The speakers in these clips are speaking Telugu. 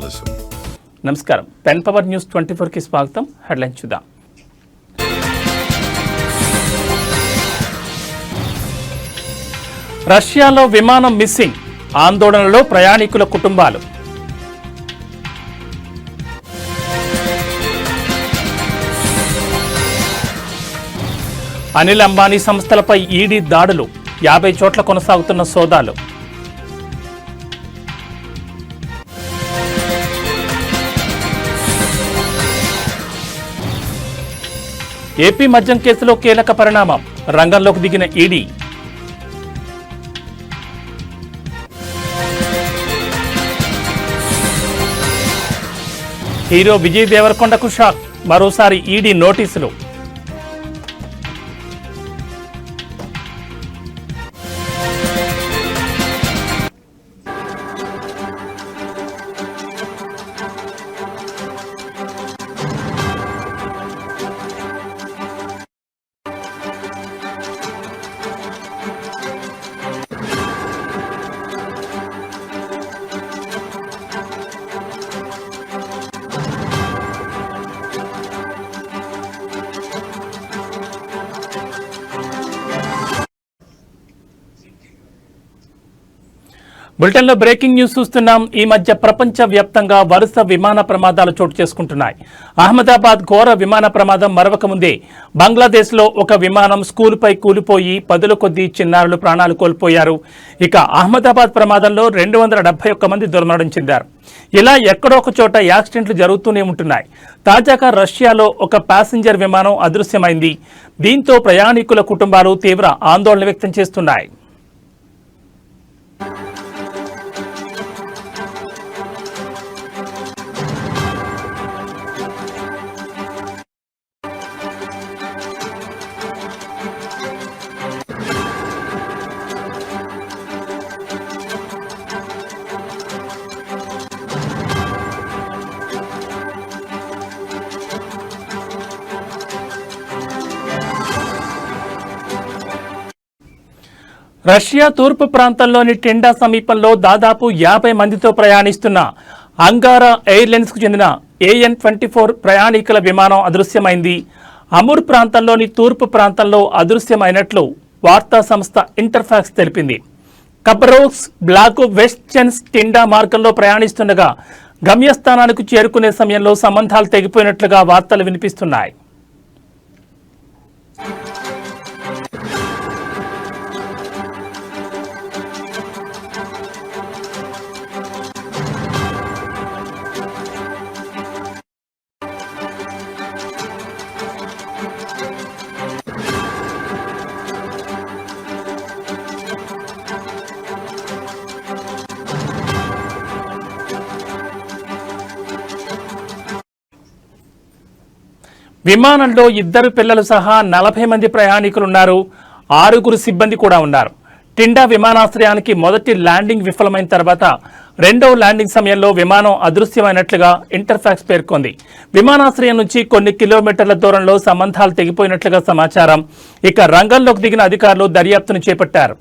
journalism. నమస్కారం. పెన్ పవర్ న్యూస్ 24 కి స్వాగతం. హెడ్లైన్స్ చూద్దాం. రష్యాలో విమానం మిస్సింగ్, ఆందోళనలో ప్రయాణికుల కుటుంబాలు. అనిల్ అంబానీ సంస్థలపై ఈడీ దాడులు, 50 చోట్ల కొనసాగుతున్న సోదాలు. ఏపీ మద్యం కేసులో కీలక పరిణామం, రంగంలోకి దిగిన ఈడీ. హీరో విజయ్ దేవరకొండకు షాక్, మరోసారి ఈడీ నోటీసులు. బులెటిన్లో బ్రేకింగ్ న్యూస్ చూస్తున్నాం. ఈ మధ్య ప్రపంచ వ్యాప్తంగా వరుస విమాన ప్రమాదాలు చోటు చేసుకుంటున్నాయి. అహ్మదాబాద్ ఘోర విమాన ప్రమాదం మరవక ముందే బంగ్లాదేశ్లో ఒక విమానం స్కూలుపై కూలిపోయి 10ల కొద్దీ చిన్నారులు ప్రాణాలు కోల్పోయారు. ఇక అహ్మదాబాద్ ప్రమాదంలో 271 మంది దుర్మరణం చెందారు. ఇలా ఎక్కడో ఒక చోట యాక్సిడెంట్లు జరుగుతూనే ఉంటున్నాయి. తాజాగా రష్యాలో ఒక ప్యాసింజర్ విమానం అదృశ్యమైంది. దీంతో ప్రయాణికుల కుటుంబాలు తీవ్ర ఆందోళన వ్యక్తం చేస్తున్నాయి. రష్యా తూర్పు ప్రాంతంలోని టెండా సమీపంలో దాదాపు 50 మందితో ప్రయాణిస్తున్న అంగారా ఎయిర్లైన్స్కు చెందిన AN-24 ప్రయాణికుల విమానం అదృశ్యమైంది. అమూర్ ప్రాంతంలోని తూర్పు ప్రాంతంలో అదృశ్యమైనట్లు వార్తా సంస్థ ఇంటర్ఫాక్స్ తెలిపింది. కబ్రోస్ బ్లాక్ వెస్ట్చెన్స్ టెండా మార్గంలో ప్రయాణిస్తుండగా గమ్యస్థానానికి చేరుకునే సమయంలో సంబంధాలు తెగిపోయినట్లుగా వార్తలు వినిపిస్తున్నాయి. విమానంలో 2 పిల్లలు సహా 40 మంది ప్రయాణికులున్నారు. 6 సిబ్బంది కూడా ఉన్నారు. టిండా విమానాశ్రయానికి మొదటి ల్యాండింగ్ విఫలమైన తర్వాత రెండవ ల్యాండింగ్ సమయంలో విమానం అదృశ్యమైనట్లుగా ఇంటర్ఫాక్స్ పేర్కొంది. విమానాశ్రయం నుంచి కొన్ని కిలోమీటర్ల దూరంలో సంబంధాలు తెగిపోయినట్లుగా సమాచారం. ఇక రంగంలోకి దిగిన అధికారులు దర్యాప్తును చేపట్టారు.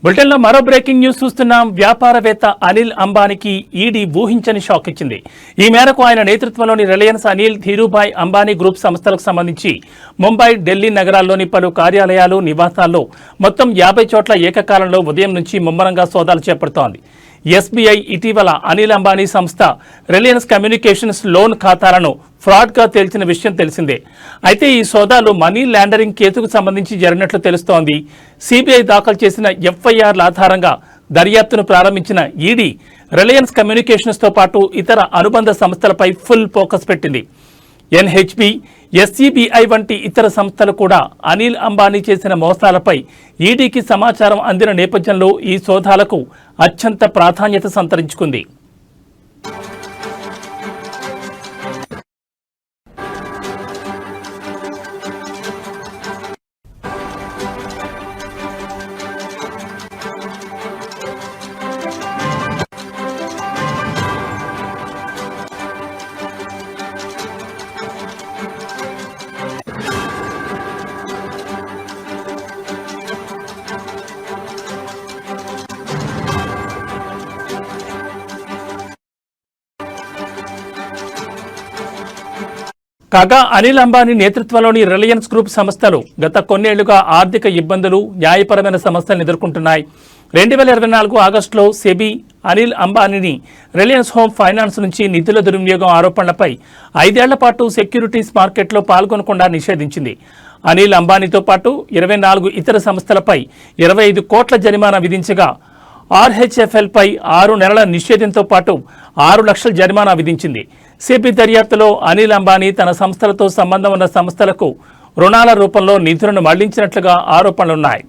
బులెటిన్లో మరో బ్రేకింగ్ న్యూస్ చూస్తున్నాం. వ్యాపారవేత్త అనిల్ అంబానీకి ఈడీ ఊహించని షాక్ ఇచ్చింది. ఈ మేరకు ఆయన నేతృత్వంలోని రిలయన్స్, అనిల్, ధీరుభాయ్ అంబానీ గ్రూప్ సంస్థలకు సంబంధించి ముంబై, ఢిల్లీ నగరాల్లోని పలు కార్యాలయాలు, నివాసాల్లో మొత్తం 50 చోట్ల ఏకకాలంలో ఉదయం నుంచి ముమ్మరంగా సోదాలు చేపడుతోంది. ఎస్బీఐ ఇటీవల అనిల్ అంబానీ సంస్థ రిలయన్స్ కమ్యూనికేషన్స్ లోన్ ఖాతాలను ఫ్రాడ్గా తేల్చిన విషయం తెలిసిందే. అయితే ఈ సోదాలు మనీ లాండరింగ్ కేసుకు సంబంధించి జరిగినట్లు తెలుస్తోంది. సిబిఐ దాఖలు చేసిన ఎఫ్ఐఆర్ల ఆధారంగా దర్యాప్తును ప్రారంభించిన ఈడీ రిలయన్స్ కమ్యూనికేషన్స్తో పాటు ఇతర అనుబంధ సంస్థలపై ఫుల్ ఫోకస్ పెట్టింది. ఎన్హెచ్బి, ఎస్సీబీఐ వంటి ఇతర సంస్థలు కూడా అనిల్ అంబానీ చేసిన మోసాలపై ఈడీకి సమాచారం అందిన నేపథ్యంలో ఈ సోదాలకు అత్యంత ప్రాధాన్యత సంతరించుకుంది. కాగా అనిల్ అంబానీ నేతృత్వంలోని రిలయన్స్ గ్రూప్ సంస్థలు గత కొన్నేళ్లుగా ఆర్థిక ఇబ్బందులు, న్యాయపరమైన సమస్యలను ఎదుర్కొంటున్నాయి. 2024 ఆగస్టులో సెబీ అనిల్ అంబానీని రిలయన్స్ హోమ్ ఫైనాన్స్ నుంచి నిధుల దుర్వినియోగం ఆరోపణలపై 5 ఏళ్ల పాటు సెక్యూరిటీస్ మార్కెట్లో పాల్గొనకుండా నిషేధించింది. అనిల్ అంబానీతో పాటు 24 ఇతర సంస్థలపై 25 కోట్ల జరిమానా విధించగా ఆర్హెచ్ఎఫ్ఎల్పై 6 నెలల నిషేధంతో పాటు 6 లక్షల జరిమానా విధించింది. సెబీ దర్యాప్తులో అనిల్ అంబానీ తన సంస్థలతో సంబంధం ఉన్న సంస్థలకు రుణాల రూపంలో నిధులను మళ్లించినట్లుగా ఆరోపణలున్నాయి.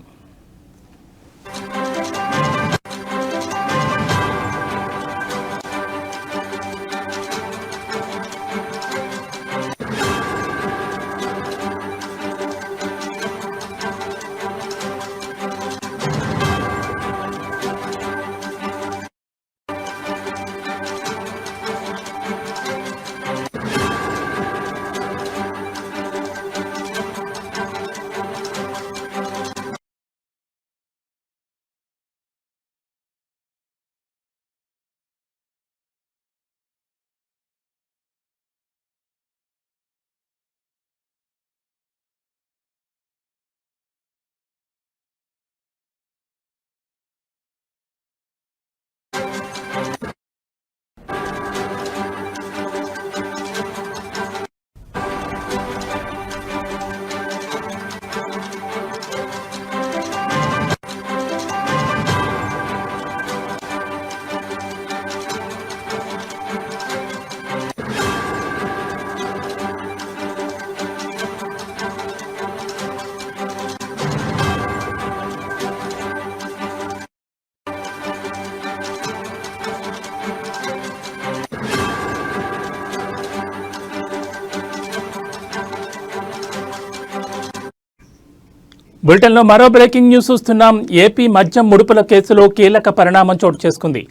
బులెటిన్లో మరో బ్రేకింగ్ న్యూస్ చూస్తున్నాం. ఏపీ మద్యం ముడుపుల కేసులో కీలక పరిణామం చోటు చేసుకుంది.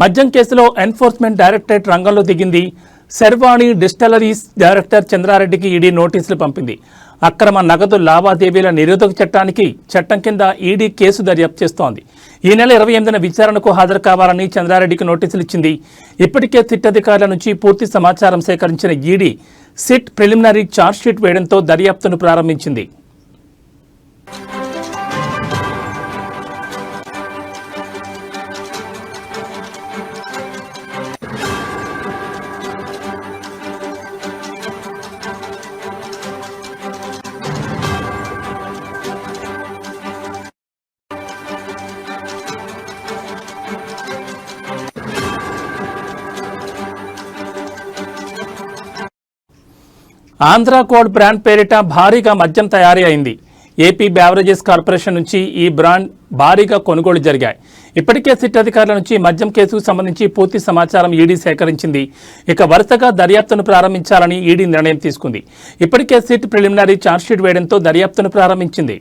మద్యం కేసులో ఎన్ఫోర్స్మెంట్ డైరెక్టరేట్ రంగంలో దిగింది. శర్వాణి డిస్టిలరీస్ డైరెక్టర్ చంద్రారెడ్డికి ఈడీ నోటీసులు పంపింది. అక్రమ నగదు లావాదేవీల నిరోధక చట్టం కింద ఈడీ కేసు దర్యాప్తు చేస్తోంది. ఈ నెల 28న విచారణకు హాజరు కావాలని చంద్రారెడ్డికి నోటీసులు ఇచ్చింది. ఇప్పటికే సిట్ అధికారుల నుంచి పూర్తి సమాచారం సేకరించిన ఈడీ సిట్ ప్రిలిమినరీ ఛార్జ్షీట్ వేయడంతో దర్యాప్తును ప్రారంభించింది. ఆంధ్ర కోడ్ బ్రాండ్ పేరిట భారీగా మద్యం తయారీ అయింది. ఏపీ బ్యావరేజెస్ కార్పొరేషన్ నుంచి ఈ బ్రాండ్ భారీగా కొనుగోలు జరిగాయి. ఇప్పటికే సిట్ అధికారుల నుంచి మద్యం కేసుకు సంబంధించి పూర్తి సమాచారం ఈడీ సేకరించింది. ఇక వరుసగా దర్యాప్తును ప్రారంభించాలని ఈడీ నిర్ణయం తీసుకుంది. ఇప్పటికే సిట్ ప్రిలిమినరీ ఛార్జ్షీట్ వేయడంతో దర్యాప్తును ప్రారంభించింది.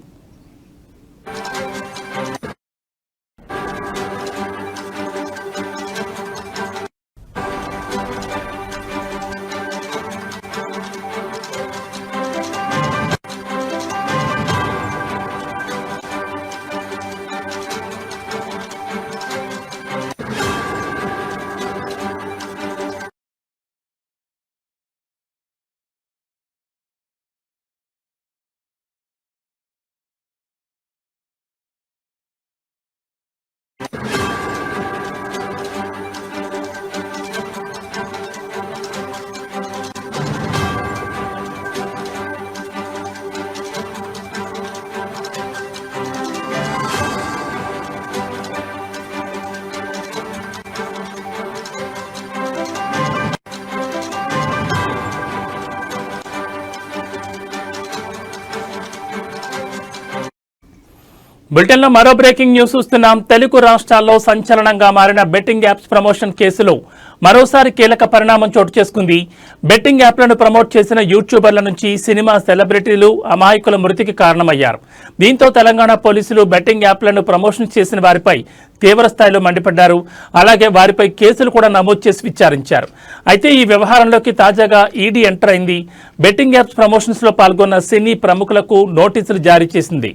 బులెటిన్లో మరో బ్రేకింగ్ న్యూస్ చూస్తున్నాం. తెలుగు రాష్ట్రాల్లో సంచలనంగా మారిన బెట్టింగ్ యాప్స్ ప్రమోషన్ కేసులో మరోసారి కీలక పరిణామం చోటు చేసుకుంది. బెట్టింగ్ యాప్లను ప్రమోట్ చేసిన యూట్యూబర్ల నుంచి సినిమా సెలబ్రిటీలు అమాయకుల మృతికి కారణమయ్యారు. దీంతో తెలంగాణ పోలీసులు బెట్టింగ్ యాప్లను ప్రమోషన్ చేసిన వారిపై తీవ్ర స్థాయిలో మండిపడ్డారు. అలాగే వారిపై కేసులు కూడా నమోదు చేసి విచారించారు. అయితే ఈ వ్యవహారంలోకి తాజాగా ఈడీ ఎంటర్ అయింది. బెట్టింగ్ యాప్స్ ప్రమోషన్స్ లో పాల్గొన్న సినీ ప్రముఖులకు నోటీసులు జారీ చేసింది.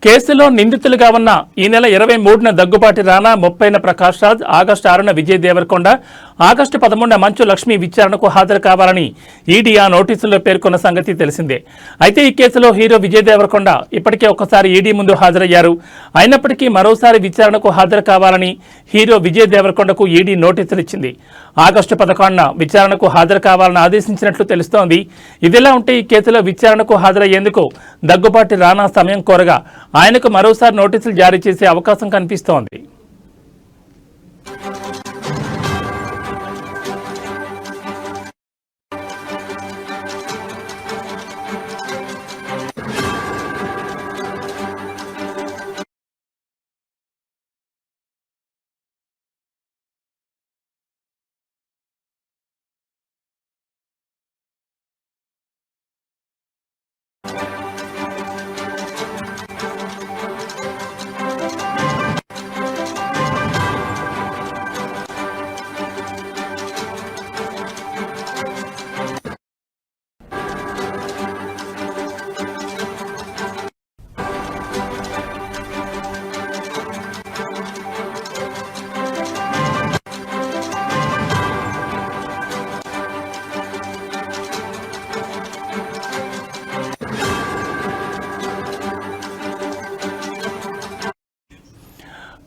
కేసులో నిందితులుగా ఉన్న ఈ నెల 23న దగ్గుబాటి రానా, 30న ప్రకాష్ రాజ్, ఆగస్టు 6న విజయ్ దేవరకొండ, ఆగస్టు 13న మంచు లక్ష్మి విచారణకు హాజరు కావాలని ఈడీ ఆ నోటీసుల్లో పేర్కొన్న సంగతి తెలిసిందే. అయితే ఈ కేసులో హీరో విజయ్ దేవరకొండ ఇప్పటికే ఒకసారి ఈడీ ముందు హాజరయ్యారు. అయినప్పటికీ మరోసారి విచారణకు హాజరు కావాలని హీరో విజయ్ దేవరకొండకు ఈడీ నోటీసులు ఇచ్చింది. ఆగస్టు 11న విచారణకు హాజరు కావాలని ఆదేశించినట్లు తెలుస్తోంది. ఇదిలా ఉంటే ఈ కేసులో విచారణకు హాజరయ్యేందుకు దగ్గుబాటి రానా సమయం కోరగా ఆయనకు మరోసారి నోటీసులు జారీ చేసే అవకాశం కనిపిస్తోంది.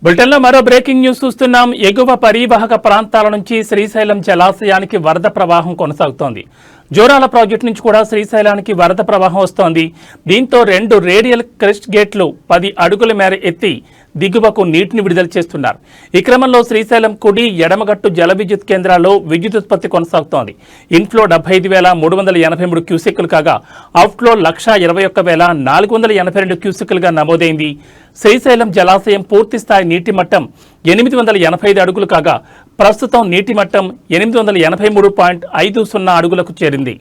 బులెటిన్లో మరో బ్రేకింగ్ న్యూస్ చూస్తున్నాం. ఎగువ పరివాహక ప్రాంతాల నుంచి శ్రీశైలం జలాశయానికి వరద ప్రవాహం కొనసాగుతోంది. జోరాల ప్రాజెక్టు నుంచి కూడా శ్రీశైలానికి వరద ప్రవాహం వస్తోంది. దీంతో 2 రేడియల్ క్రెస్ట్ గేట్లు 10 అడుగుల మేర ఎత్తి దిగువకు నీటిని విడుదల చేస్తున్నారు. ఈ క్రమంలో శ్రీశైలం కుడి, ఎడమగట్టు జల విద్యుత్ కేంద్రాల్లో విద్యుత్ ఉత్పత్తి కొనసాగుతోంది. ఇన్ఫ్లో 75,383 క్యూసెక్కులు కాగా అవుట్ఫ్లో 121,482 క్యూసెక్కులుగా నమోదైంది. శ్రీశైలం జలాశయం పూర్తి స్థాయి నీటి మట్టం 885 అడుగులు కాగా ప్రస్తుతం నీటి మట్టం 883.50 అడుగులకు చేరింది.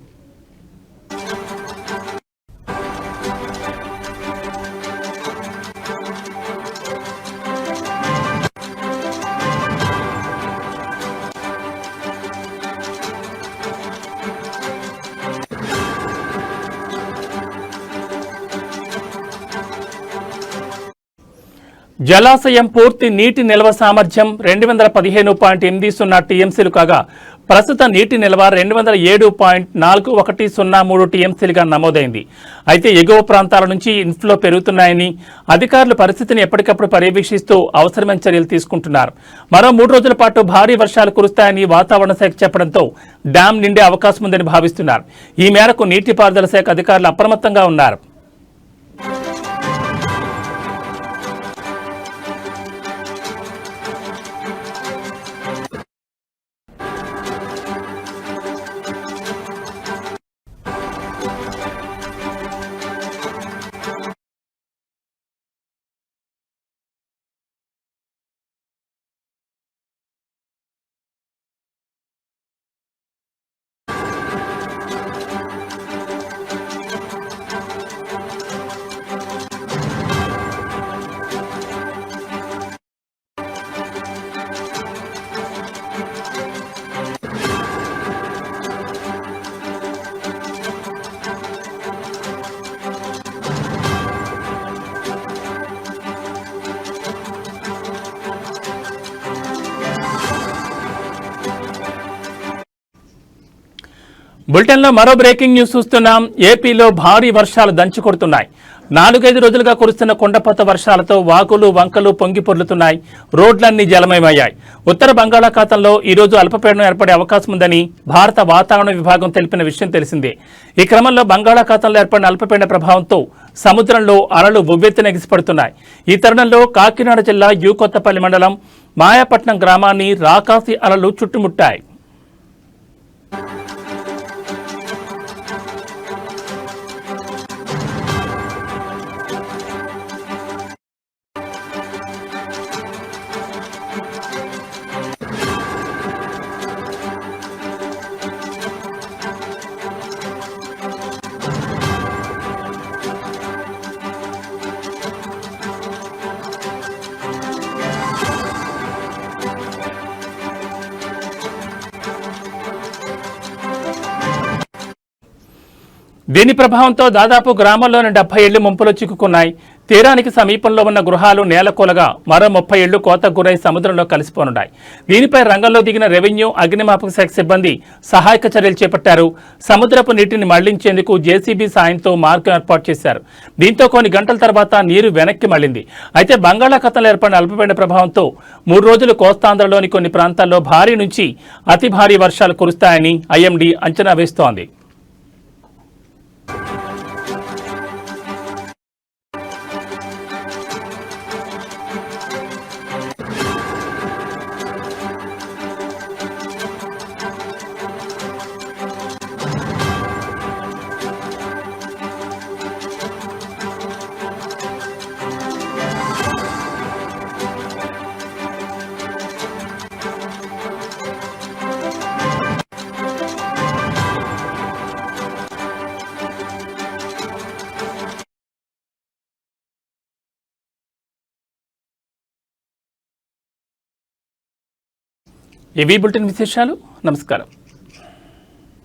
జలాశయం పూర్తి నీటి నిల్వ సామర్థ్యం 215.80 టీఎంసీలు కాగా ప్రస్తుత నీటి నిల్వ 207.4103 టీఎంసీలుగా నమోదైంది. అయితే ఎగువ ప్రాంతాల నుంచి ఇన్ఫ్లో పెరుగుతున్నాయని అధికారులు పరిస్థితిని ఎప్పటికప్పుడు పర్యవేక్షిస్తూ అవసరమైన చర్యలు తీసుకుంటున్నారు. మరో 3 రోజుల పాటు భారీ వర్షాలు కురుస్తాయని వాతావరణ శాఖ చెప్పడంతో డ్యాం నిండే అవకాశం ఉందని భావిస్తున్నారు. ఈ మేరకు నీటిపారుదల శాఖ అధికారులు అప్రమత్తంగా ఉన్నారు. బులెటిన్లో మరో బ్రేకింగ్ న్యూస్ చూస్తున్నాం. ఏపీలో భారీ వర్షాలు దంచుకొడుతున్నాయి. 4-5 రోజులుగా కురుస్తున్న కొండపోత వర్షాలతో వాగులు వంకలు పొంగి పొర్లుతున్నాయి. రోడ్లన్నీ జలమయమయ్యాయి. ఉత్తర బంగాళాఖాతంలో ఈ రోజు అల్పపీడనం ఏర్పడే అవకాశం ఉందని భారత వాతావరణ విభాగం తెలిపిన విషయం తెలిసిందే. ఈ క్రమంలో బంగాళాఖాతంలో ఏర్పడిన అల్పపీడన ప్రభావంతో సముద్రంలో అలలు ఉవ్వెత్తున ఎగిసిపడుతున్నాయి. ఈ తరుణంలో కాకినాడ జిల్లా కొత్తపల్లి మండలం మాయాపట్నం గ్రామాన్ని రాకాసి అలలు చుట్టుముట్టాయి. దీని ప్రభావంతో దాదాపు గ్రామంలోని 70 ఇళ్లు ముంపులో చిక్కుకున్నాయి. తీరానికి సమీపంలో ఉన్న గృహాలు నేలకూలగా మరో 30 ఇళ్లు కోతకు గురై సముద్రంలో కలిసిపోనున్నాయి. దీనిపై రంగంలో దిగిన రెవెన్యూ, అగ్నిమాపక శాఖ సిబ్బంది సహాయక చర్యలు చేపట్టారు. సముద్రపు నీటిని మళ్లించేందుకు జేసీబీ సాయంతో మార్గం ఏర్పాటు చేశారు. దీంతో కొన్ని గంటల తర్వాత నీరు వెనక్కి మళ్లింది. అయితే బంగాళాఖాతంలో ఏర్పడిన అల్పపీడన ప్రభావంతో 3 రోజులు కోస్తాంధ్రలోని కొన్ని ప్రాంతాల్లో భారీ నుంచి అతి భారీ వర్షాలు కురుస్తాయని ఐఎండీ అంచనా వేస్తోంది. ఇవి బులెటిన్ విశేషాలు. నమస్కారం.